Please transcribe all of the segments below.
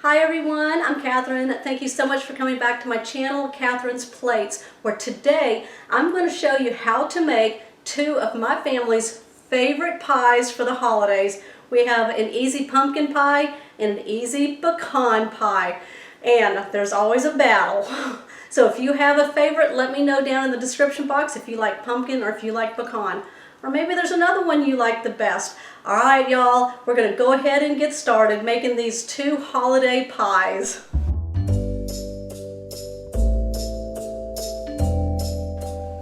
Hi everyone, I'm Catherine. Thank you so much for coming back to my channel, Catherine's Plates, where today I'm going to show you how to make two of my family's favorite pies for the holidays. We have an easy pumpkin pie and an easy pecan pie, and there's always a battle. So if you have a favorite, let me know down in the description box if you like pumpkin or if you like pecan. Or maybe there's another one you like the best. All right, y'all, we're going to go ahead and get started making these two holiday pies.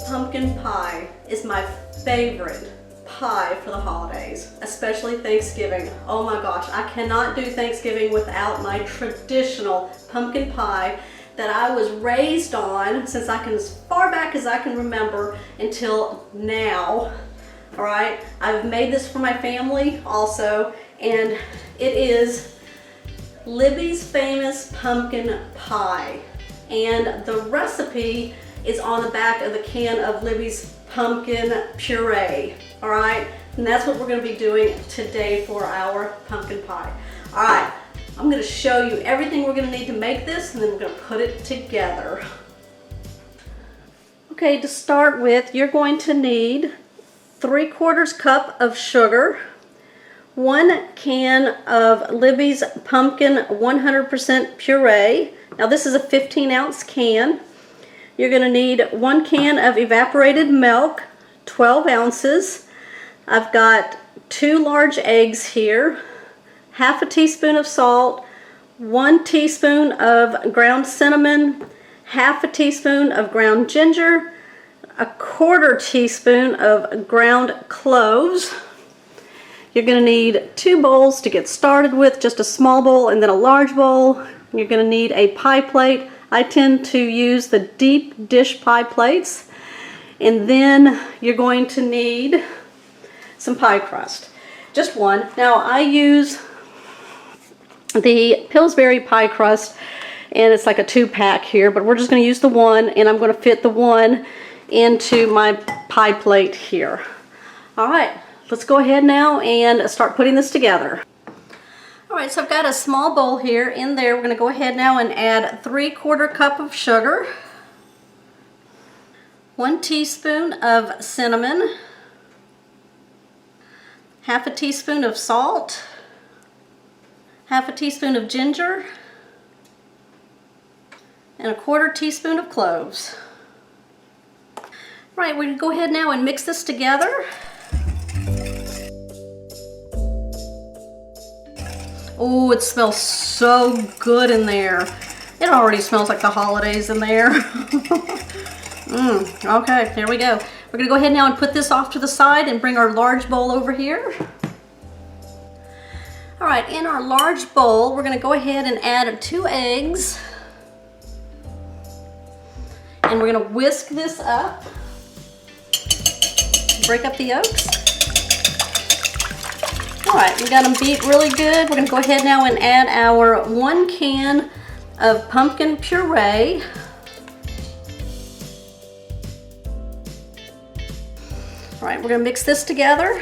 Pumpkin pie is my favorite pie for the holidays, especially Thanksgiving. Oh my gosh, I cannot do Thanksgiving without my traditional pumpkin pie that I was raised on since as far back as I can remember until now. All right, I've made this for my family also, and it is Libby's famous pumpkin pie. And the recipe is on the back of the can of Libby's pumpkin puree. All right, and that's what we're going to be doing today for our pumpkin pie. All right, I'm going to show you everything we're going to need to make this, and then we're going to put it together. Okay, to start with, you're going to need 3/4 cup of sugar, 1 can of Libby's pumpkin 100% puree. Now this is a 15-ounce can. You're going to need 1 can of evaporated milk, 12 ounces. I've got 2 large eggs here, half a teaspoon of salt, 1 teaspoon of ground cinnamon, half a teaspoon of ground ginger, 1/4 teaspoon of ground cloves. You're going to need 2 bowls to get started with, just a small bowl and then a large bowl. You're going to need a pie plate. I tend to use the deep dish pie plates. And then you're going to need some pie crust, just one. Now I use the Pillsbury pie crust, and it's like a 2-pack here, but we're just going to use the one, and I'm going to fit the one into my pie plate here. All right, let's go ahead now and start putting this together. All right, so I've got a small bowl here. In there, we're going to go ahead now and add 3/4 cup of sugar, 1 teaspoon of cinnamon, half a teaspoon of salt, half a teaspoon of ginger, and 1/4 teaspoon of cloves. Right, we're going to go ahead now and mix this together. Oh, it smells so good in there. It already smells like the holidays in there. Okay, there we go. We're going to go ahead now and put this off to the side and bring our large bowl over here. All right, in our large bowl, we're going to go ahead and add 2 eggs. And we're going to whisk this up. Break up the yolks. All right, we got them beat really good. We're going to go ahead now and add our 1 can of pumpkin puree. All right, we're going to mix this together.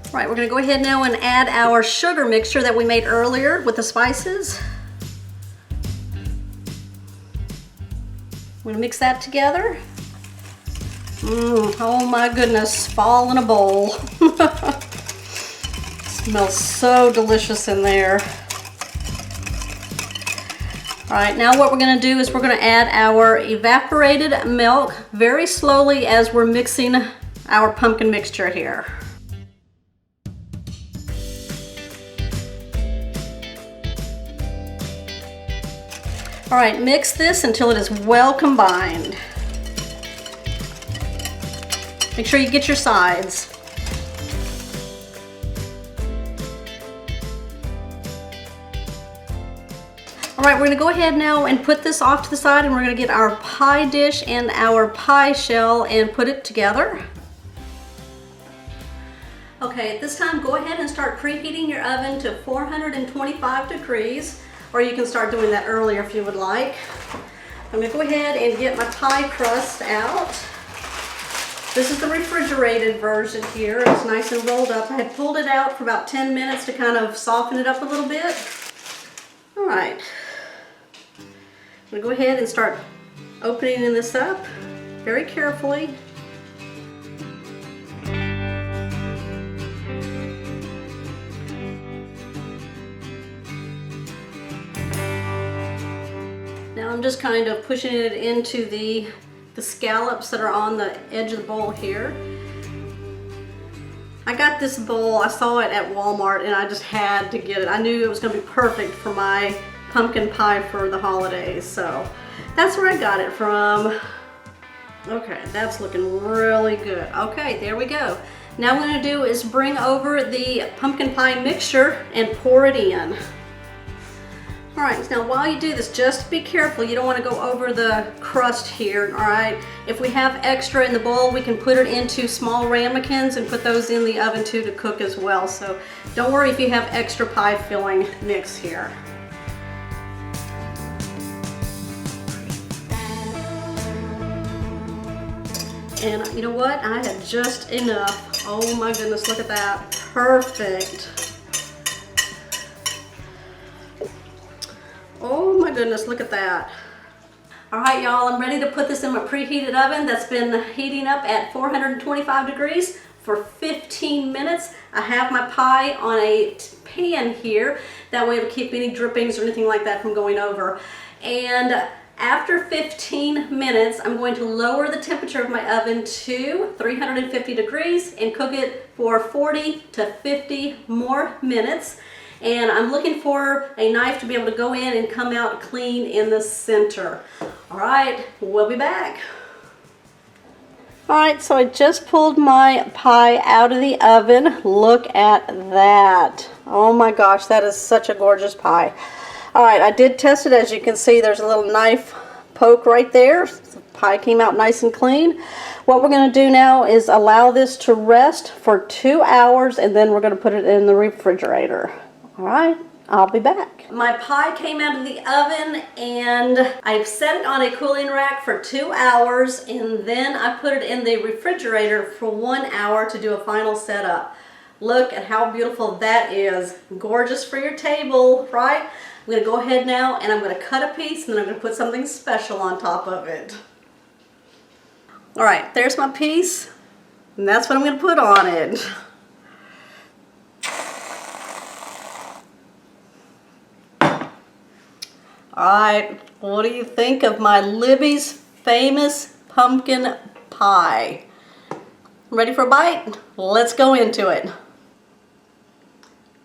All right, we're going to go ahead now and add our sugar mixture that we made earlier with the spices. We're going to mix that together. Oh my goodness, fall in a bowl. Smells so delicious in there. All right, now what we're going to do is we're going to add our evaporated milk very slowly as we're mixing our pumpkin mixture here. All right, mix this until it is well combined. Make sure you get your sides. All right, we're going to go ahead now and put this off to the side, and we're going to get our pie dish and our pie shell and put it together. Okay, at this time, go ahead and start preheating your oven to 425 degrees. Or you can start doing that earlier if you would like. I'm going to go ahead and get my pie crust out. This is the refrigerated version here. It's nice and rolled up. I had pulled it out for about 10 minutes to kind of soften it up a little bit. All right. I'm gonna go ahead and start opening this up very carefully. Now I'm just kind of pushing it into the scallops that are on the edge of the bowl here. I got this bowl, I saw it at Walmart and I just had to get it. I knew it was gonna be perfect for my pumpkin pie for the holidays, so that's where I got it from. Okay, that's looking really good. Okay, there we go. Now what I'm gonna do is bring over the pumpkin pie mixture and pour it in. All right, now while you do this, just be careful. You don't want to go over the crust here, all right? If we have extra in the bowl, we can put it into small ramekins and put those in the oven too to cook as well. So don't worry if you have extra pie filling mix here. And you know what? I had just enough. Oh my goodness, look at that. Perfect. Oh my goodness, look at that. All right, y'all, I'm ready to put this in my preheated oven that's been heating up at 425 degrees for 15 minutes. I have my pie on a pan here. That way it'll keep any drippings or anything like that from going over. And after 15 minutes, I'm going to lower the temperature of my oven to 350 degrees and cook it for 40 to 50 more minutes. And I'm looking for a knife to be able to go in and come out clean in the center. All right, we'll be back. All right, so I just pulled my pie out of the oven. Look at that. Oh my gosh, that is such a gorgeous pie. All right, I did test it. As you can see, there's a little knife poke right there. The pie came out nice and clean. What we're going to do now is allow this to rest for 2 hours, and then we're going to put it in the refrigerator. All right, I'll be back. My pie came out of the oven and I've set it on a cooling rack for 2 hours, and then I put it in the refrigerator for 1 hour to do a final setup. Look at how beautiful that is. Gorgeous for your table, right? I'm gonna go ahead now and I'm gonna cut a piece and then I'm gonna put something special on top of it. All right, there's my piece and that's what I'm gonna put on it. All right, what do you think of my Libby's famous pumpkin pie? Ready for a bite? Let's go into it.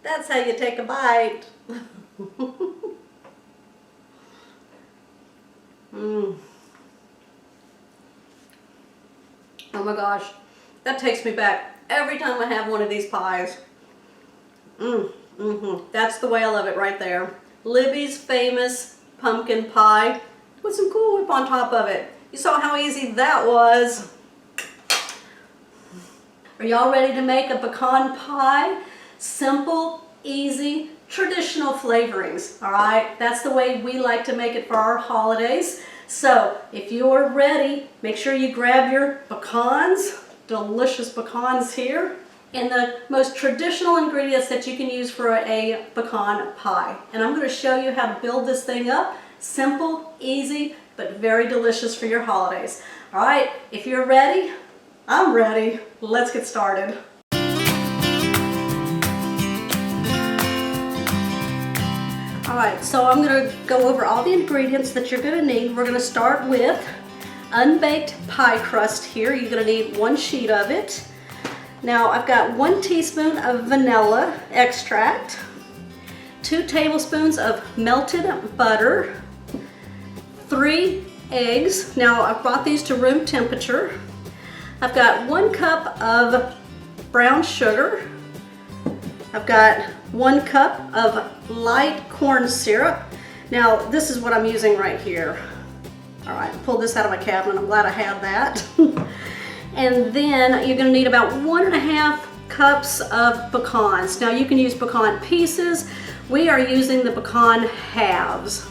That's how you take a bite. Oh my gosh, that takes me back every time I have one of these pies. That's the way I love it right there. Libby's famous pumpkin pie with some Cool Whip on top of it. You saw how easy that was. Are y'all ready to make a pecan pie? Simple, easy, traditional flavorings, all right? That's the way we like to make it for our holidays. So if you're ready, make sure you grab your pecans, delicious pecans here, and the most traditional ingredients that you can use for a pecan pie. And I'm going to show you how to build this thing up. Simple, easy, but very delicious for your holidays. All right, if you're ready, I'm ready. Let's get started. All right, so I'm going to go over all the ingredients that you're going to need. We're going to start with unbaked pie crust here. You're going to need 1 sheet of it. Now I've got 1 teaspoon of vanilla extract, 2 tablespoons of melted butter, 3 eggs. Now I've brought these to room temperature. I've got 1 cup of brown sugar. I've got 1 cup of light corn syrup. Now this is what I'm using right here. All right, pulled this out of my cabinet. I'm glad I had that. And then you're going to need about 1.5 cups of pecans. Now you can use pecan pieces. We are using the pecan halves.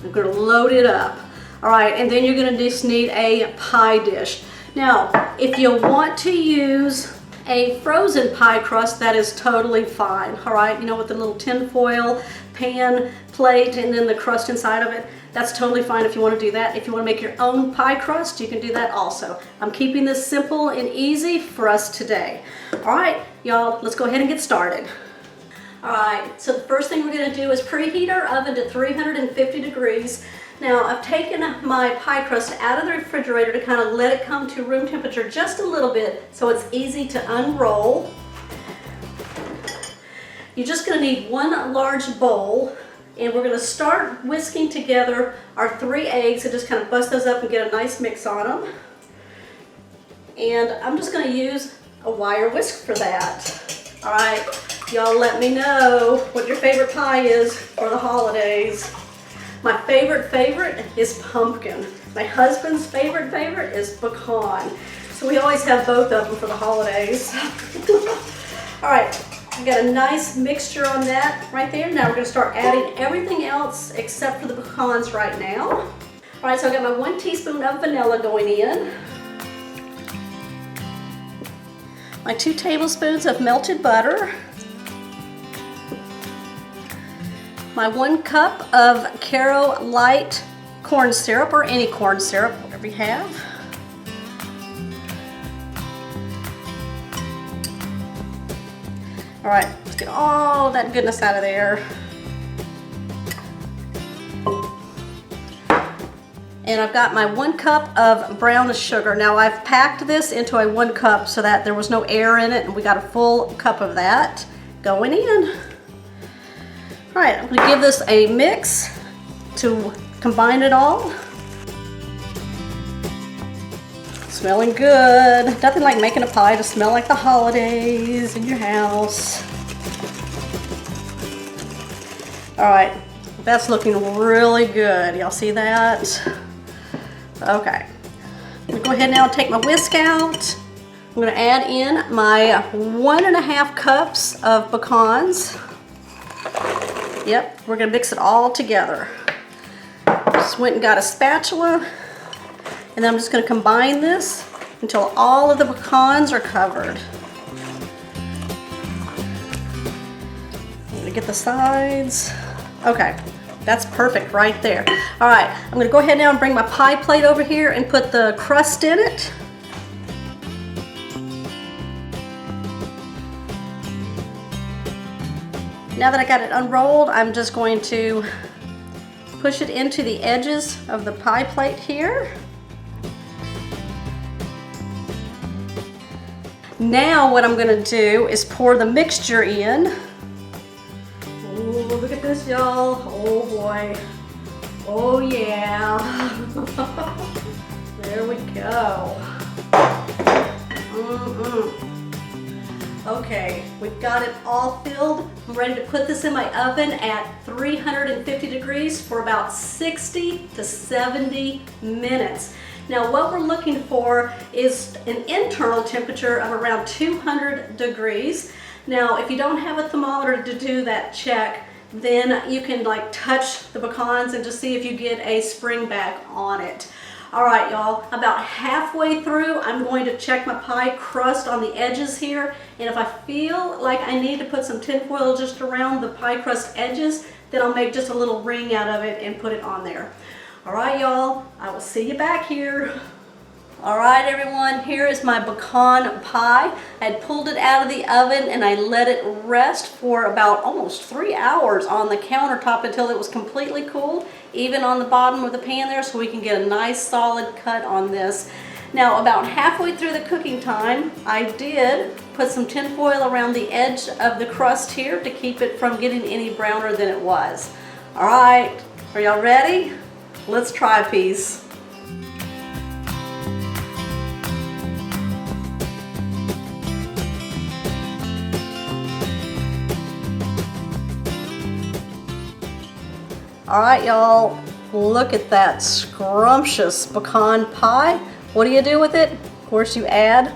I'm going to load it up. All right, and then you're going to just need a pie dish. Now, if you want to use a frozen pie crust, that is totally fine, all right? You know, with the little tin foil pan plate and then the crust inside of it, that's totally fine if you want to do that. If you want to make your own pie crust, you can do that also. I'm keeping this simple and easy for us today. All right, y'all, let's go ahead and get started. All right, so the first thing we're going to do is preheat our oven to 350 degrees. Now, I've taken my pie crust out of the refrigerator to kind of let it come to room temperature just a little bit so it's easy to unroll. You're just going to need one large bowl, and we're going to start whisking together our 3 eggs and just kind of bust those up and get a nice mix on them. And I'm just going to use a wire whisk for that. All right, y'all let me know what your favorite pie is for the holidays. My favorite is pumpkin. My husband's favorite is pecan. So we always have both of them for the holidays. All right, I got a nice mixture on that right there. Now we're going to start adding everything else except for the pecans right now. All right, so I got my 1 teaspoon of vanilla going in. My 2 tablespoons of melted butter. My 1 cup of Caro Light corn syrup, or any corn syrup, whatever you have. All right, let's get all that goodness out of there. And I've got my 1 cup of brown sugar. Now I've packed this into a 1 cup so that there was no air in it, and we got a full cup of that going in. All right, I'm going to give this a mix to combine it all. Smelling good. Nothing like making a pie to smell like the holidays in your house. All right, that's looking really good. Y'all see that? Okay, I'm going to go ahead now and take my whisk out. I'm going to add in my 1.5 cups of pecans. Yep, we're going to mix it all together. Just went and got a spatula, and then I'm just going to combine this until all of the pecans are covered. I'm going to get the sides. Okay, that's perfect right there. All right, I'm going to go ahead now and bring my pie plate over here and put the crust in it. Now that I got it unrolled, I'm just going to push it into the edges of the pie plate here. Now what I'm going to do is pour the mixture in. Ooh, look at this, y'all. Oh boy. Oh yeah. There we go. Okay, we've got it all filled. I'm ready to put this in my oven at 350 degrees for about 60 to 70 minutes. Now what we're looking for is an internal temperature of around 200 degrees. Now if you don't have a thermometer to do that check, then you can like touch the pecans and just see if you get a spring back on it. All right, y'all, about halfway through, I'm going to check my pie crust on the edges here, and if I feel like I need to put some tin foil just around the pie crust edges, then I'll make just a little ring out of it and put it on there. All right, y'all, I will see you back here. All right, everyone, here is my pecan pie. I had pulled it out of the oven and I let it rest for about almost 3 hours on the countertop until it was completely cool, even on the bottom of the pan there, so we can get a nice solid cut on this. Now, about halfway through the cooking time, I did put some tin foil around the edge of the crust here to keep it from getting any browner than it was. All right, are y'all ready? Let's try a piece. All right, y'all, look at that scrumptious pecan pie. What do you do with it? Of course, you add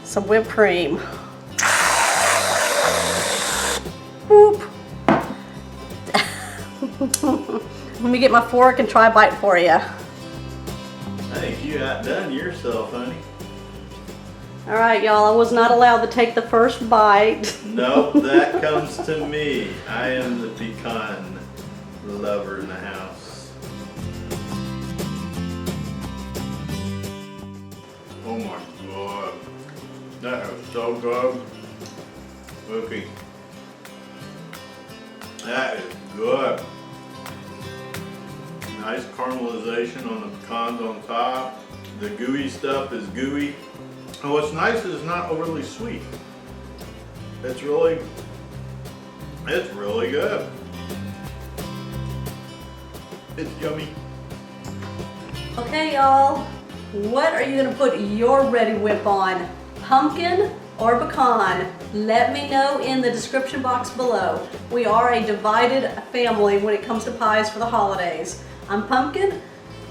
some whipped cream. Whoop. Let me get my fork and try a bite for you. I think you outdone yourself, honey. All right, y'all, I was not allowed to take the first bite. Nope, that comes to me. I am the pecan lover in the house. Oh my God. That is so good. Cookie. That is good. Nice caramelization on the pecans on top. The gooey stuff is gooey. And what's nice is it's not overly sweet. It's really good. It's yummy. Okay, y'all, what are you gonna put your Ready Whip on? Pumpkin or pecan? Let me know in the description box below. We are a divided family when it comes to pies for the holidays. I'm pumpkin,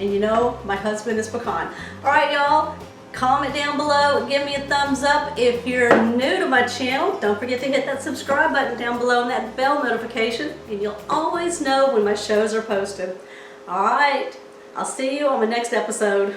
and you know, my husband is pecan. All right, y'all, comment down below, give me a thumbs up. If you're new to my channel, don't forget to hit that subscribe button down below and that bell notification, and you'll always know when my shows are posted. All right, I'll see you on the next episode.